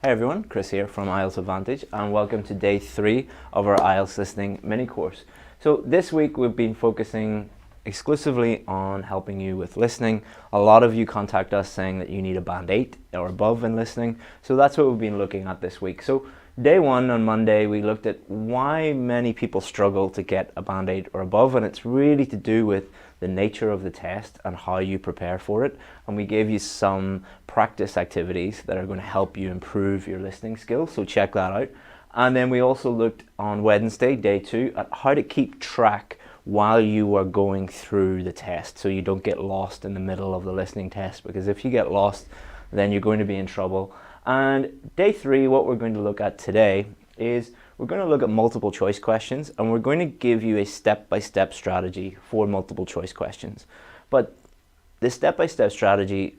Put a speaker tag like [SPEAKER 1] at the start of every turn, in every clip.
[SPEAKER 1] Hey everyone, Chris here from IELTS Advantage, and welcome to day 3 of our IELTS Listening Mini-Course. So this week we've been focusing exclusively on helping you with listening. A lot of you contact us saying that you need a band 8 or above in listening, so that's what we've been looking at this week. So day 1 on Monday we looked at why many people struggle to get a band 8 or above, and it's really to do with the nature of the test and how you prepare for it. And we gave you some practice activities that are going to help you improve your listening skills, so check that out. And then we also looked on Wednesday, day 2, at how to keep track while you are going through the test, so you don't get lost in the middle of the listening test, because if you get lost then you're going to be in trouble. And day 3, what we're going to look at today is we're going to look at multiple choice questions, and we're going to give you a step-by-step strategy for multiple choice questions. But the step-by-step strategy,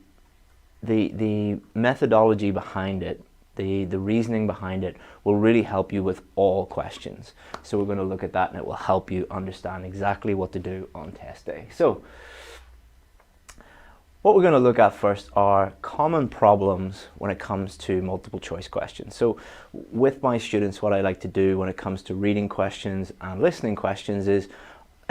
[SPEAKER 1] the methodology behind it, the reasoning behind it will really help you with all questions. So we're going to look at that, and it will help you understand exactly what to do on test day. So what we're going to look at first are common problems when it comes to multiple choice questions. So with my students, what I like to do when it comes to reading questions and listening questions is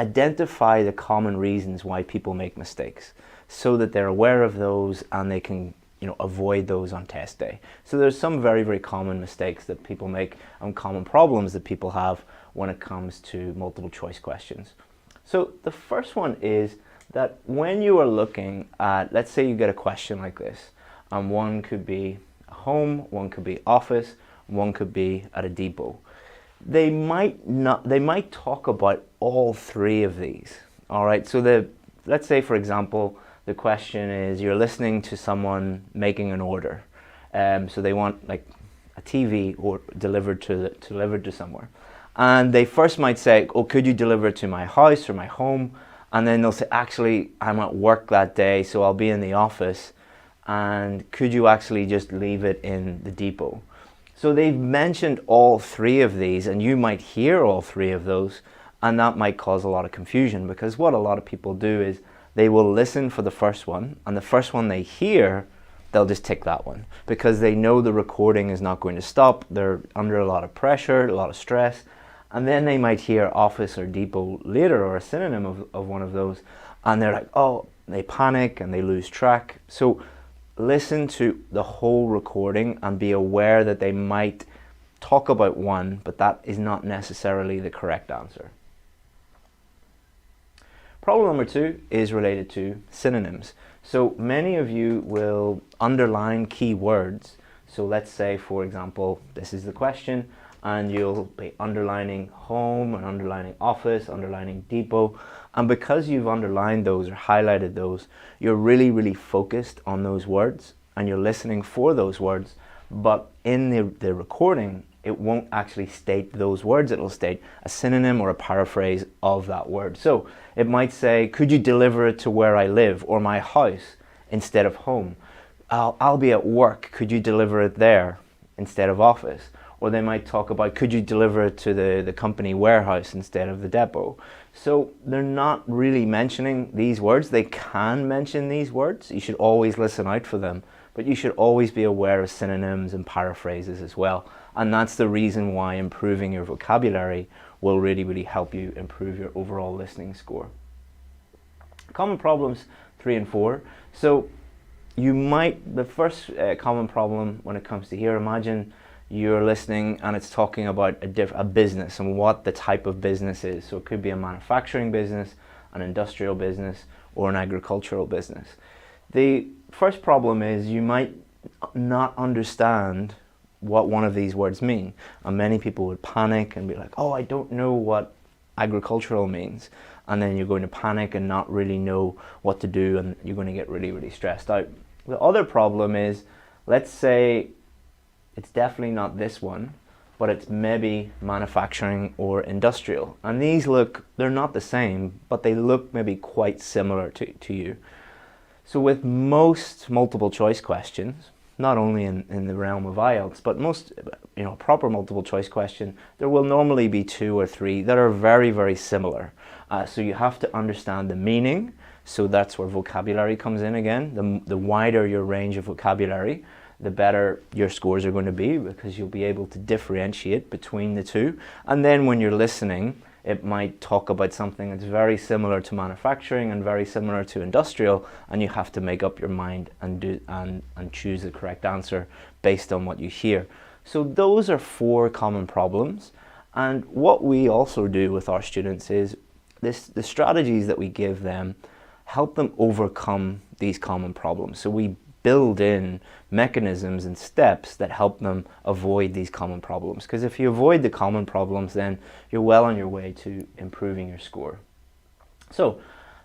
[SPEAKER 1] identify the common reasons why people make mistakes, so that they're aware of those and they can avoid those on test day. So there's some very, very common mistakes that people make and common problems that people have when it comes to multiple choice questions. So the first one is that when you are looking at, let's say you get a question like this, and one could be home, one could be office, one could be at a depot. They might talk about all 3 of these. All right, so let's say, for example, the question is you're listening to someone making an order. So they want like a TV or delivered to somewhere. And they first might say, oh, could you deliver it to my house or my home? And then they'll say, actually, I'm at work that day, so I'll be in the office. And could you actually just leave it in the depot? So they've mentioned all 3 of these, and you might hear all 3 of those, and that might cause a lot of confusion, because what a lot of people do is they will listen for the first one, and the first one they hear, they'll just tick that one, because they know the recording is not going to stop. They're under a lot of pressure, a lot of stress. And then they might hear office or depot later, or a synonym of one of those, and they're like, oh, they panic and they lose track. So listen to the whole recording and be aware that they might talk about one, but that is not necessarily the correct answer. Problem number 2 is related to synonyms. So many of you will underline key words. So let's say, for example, this is the question, and you'll be underlining home and underlining office, underlining depot. And because you've underlined those or highlighted those, you're really, really focused on those words and you're listening for those words. But in the recording, it won't actually state those words. It'll state a synonym or a paraphrase of that word. So it might say, could you deliver it to where I live or my house instead of home? I'll be at work. Could you deliver it there instead of office? Or they might talk about, could you deliver it to the company warehouse instead of the depot? So they're not really mentioning these words. They can mention these words. You should always listen out for them, but you should always be aware of synonyms and paraphrases as well. And that's the reason why improving your vocabulary will really, really help you improve your overall listening score. Common problems 3 and 4. So the first common problem when it comes to here, imagine you're listening and it's talking about a business and what the type of business is. So it could be a manufacturing business, an industrial business, or an agricultural business. The first problem is you might not understand what one of these words mean. And many people would panic and be like, oh, I don't know what agricultural means. And then you're going to panic and not really know what to do, and you're going to get really, really stressed out. The other problem is, let's say it's definitely not this one, but it's maybe manufacturing or industrial. And these they're not the same, but they look maybe quite similar to you. So with most multiple choice questions, not only in the realm of IELTS, but most proper multiple choice question, there will normally be 2 or 3 that are very, very similar. So you have to understand the meaning. So that's where vocabulary comes in again. The wider your range of vocabulary, the better your scores are going to be, because you'll be able to differentiate between the two. And then when you're listening, it might talk about something that's very similar to manufacturing and very similar to industrial, and you have to make up your mind and choose the correct answer based on what you hear. So those are 4 common problems. And what we also do with our students is the strategies that we give them help them overcome these common problems. So we build in mechanisms and steps that help them avoid these common problems. Because if you avoid the common problems, then you're well on your way to improving your score. So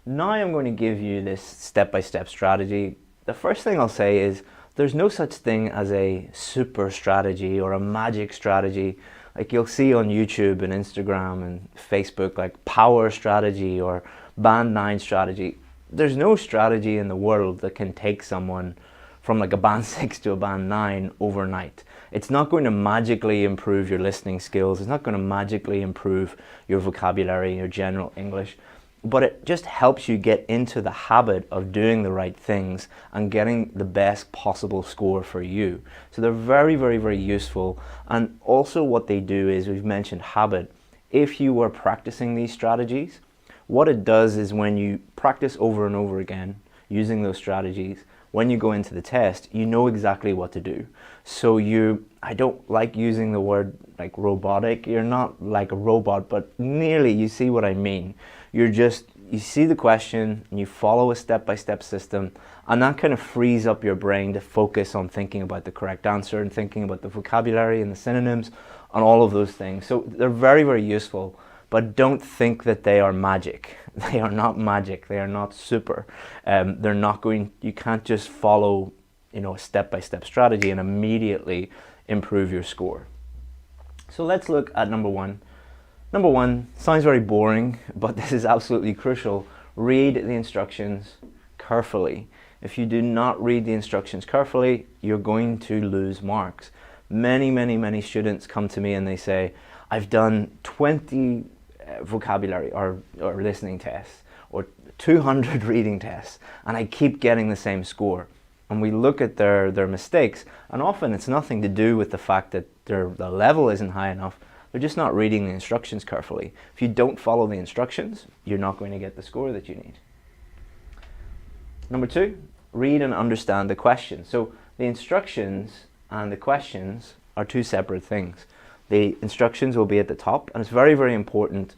[SPEAKER 1] now I'm going to give you this step-by-step strategy. The first thing I'll say is there's no such thing as a super strategy or a magic strategy. Like you'll see on YouTube and Instagram and Facebook, like power strategy or band 9 strategy. There's no strategy in the world that can take someone from like a band 6 to a band 9 overnight. It's not going to magically improve your listening skills. It's not going to magically improve your vocabulary, your general English, but it just helps you get into the habit of doing the right things and getting the best possible score for you. So they're very, very, very useful. And also what they do is, we've mentioned habit. If you are practicing these strategies, what it does is when you practice over and over again using those strategies, when you go into the test, you know exactly what to do. So I don't like using the word like robotic. You're not like a robot, but nearly, you see what I mean. You see the question and you follow a step-by-step system, and that kind of frees up your brain to focus on thinking about the correct answer and thinking about the vocabulary and the synonyms and all of those things. So they're very, very useful, but don't think that they are magic. They are not magic. They are not super. You can't just follow, a step-by-step strategy and immediately improve your score. So let's look at number 1. Number 1 sounds very boring, but this is absolutely crucial. Read the instructions carefully. If you do not read the instructions carefully, you're going to lose marks. Many, many, many students come to me and they say, I've done 20 vocabulary or listening tests or 200 reading tests, and I keep getting the same score. And we look at their mistakes, and often it's nothing to do with the fact that the level isn't high enough. They're just not reading the instructions carefully. If you don't follow the instructions, you're not going to get the score that you need. Number 2, read and understand the question. So the instructions and the questions are 2 separate things. The instructions will be at the top, and it's very, very important.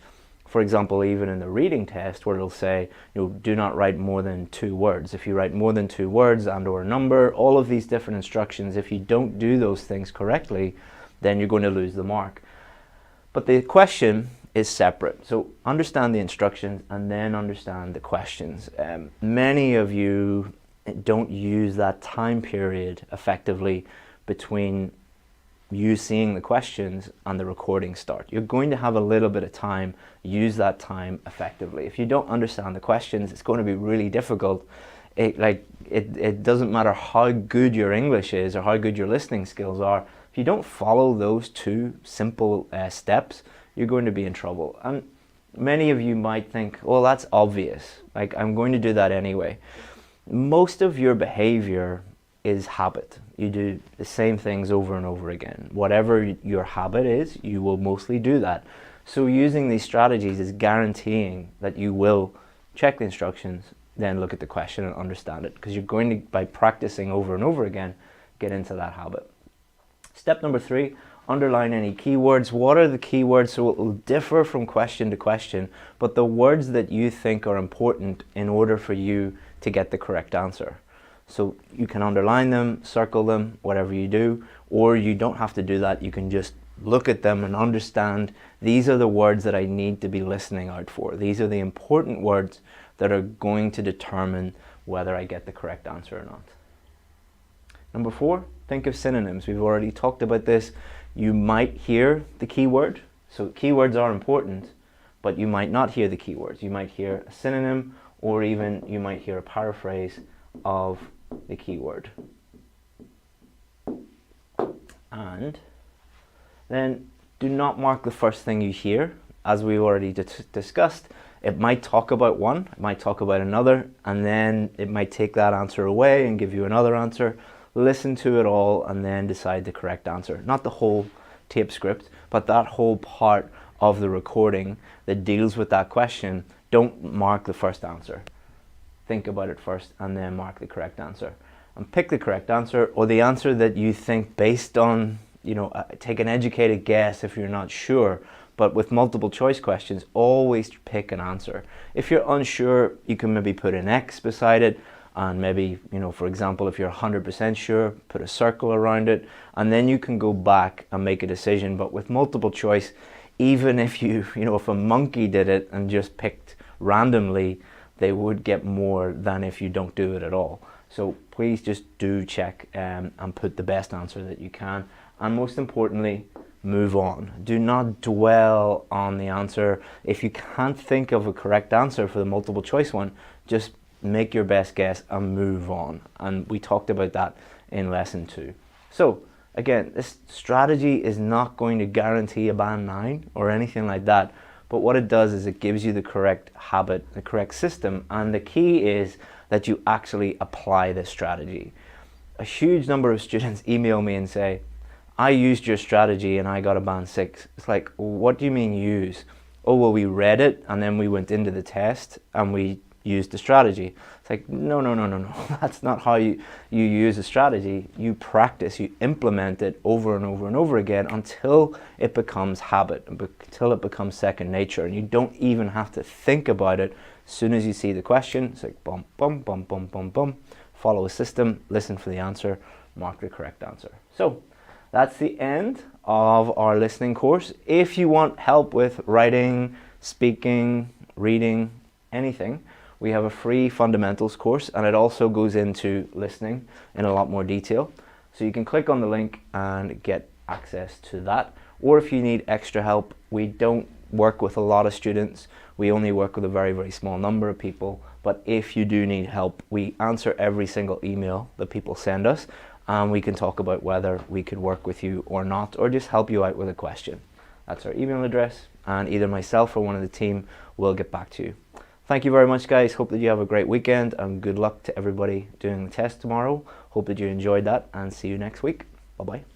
[SPEAKER 1] For example, even in the reading test, where it'll say, do not write more than 2 words. If you write more than 2 words and or a number, all of these different instructions, if you don't do those things correctly, then you're going to lose the mark. But the question is separate. So understand the instructions and then understand the questions. Many of you don't use that time period effectively between you seeing the questions and the recording start. You're going to have a little bit of time. Use that time effectively. If you don't understand the questions, it's going to be really difficult. It doesn't matter how good your English is or how good your listening skills are. If you don't follow those 2 simple steps, you're going to be in trouble. And many of you might think, well, that's obvious. Like, I'm going to do that anyway. Most of your behavior is habit. You do the same things over and over again. Whatever your habit is, you will mostly do that. So using these strategies is guaranteeing that you will check the instructions, then look at the question and understand it, because you're going to, by practicing over and over again, get into that habit. Step number 3, underline any keywords. What are the keywords? So it will differ from question to question, but the words that you think are important in order for you to get the correct answer. So you can underline them, circle them, whatever you do, or you don't have to do that. You can just look at them and understand, these are the words that I need to be listening out for. These are the important words that are going to determine whether I get the correct answer or not. Number 4, think of synonyms. We've already talked about this. You might hear the keyword. So keywords are important, but you might not hear the keywords. You might hear a synonym, or even you might hear a paraphrase of the keyword. And then do not mark the first thing you hear. As we already discussed, it might talk about one, it might talk about another, and then it might take that answer away and give you another answer. listen to it all and then decide the correct answer. Not the whole tape script, but that whole part of the recording that deals with that question. Don't mark the first answer. Think about it first and then mark the correct answer. And pick the correct answer, or the answer that you think based on, take an educated guess if you're not sure. But with multiple choice questions, always pick an answer. If you're unsure, you can maybe put an X beside it, and maybe, for example, if you're 100% sure, put a circle around it, and then you can go back and make a decision. But with multiple choice, even if if a monkey did it and just picked randomly, they would get more than if you don't do it at all. So please just do check and put the best answer that you can. And most importantly, move on. Do not dwell on the answer. If you can't think of a correct answer for the multiple choice one, just make your best guess and move on. And we talked about that in lesson 2. So again, this strategy is not going to guarantee a band 9 or anything like that. But what it does is it gives you the correct habit, the correct system. And the key is that you actually apply this strategy. A huge number of students email me and say, I used your strategy and I got a band 6. It's like, what do you mean use? Oh, well, we read it and then we went into the test and we used the strategy. It's like, no. That's not how you use a strategy. You practice, you implement it over and over and over again until it becomes habit, until it becomes second nature. And you don't even have to think about it. As soon as you see the question, it's like bum, bum, bum, bum, bum, bum. Follow a system, listen for the answer, mark the correct answer. So that's the end of our listening course. If you want help with writing, speaking, reading, anything, we have a free fundamentals course, and it also goes into listening in a lot more detail. So you can click on the link and get access to that. Or if you need extra help, we don't work with a lot of students. We only work with a very, very small number of people. But if you do need help, we answer every single email that people send us, and we can talk about whether we could work with you or not, or just help you out with a question. That's our email address, and either myself or one of the team will get back to you. Thank you very much, guys. Hope that you have a great weekend, and good luck to everybody doing the test tomorrow. Hope that you enjoyed that, and see you next week. Bye-bye.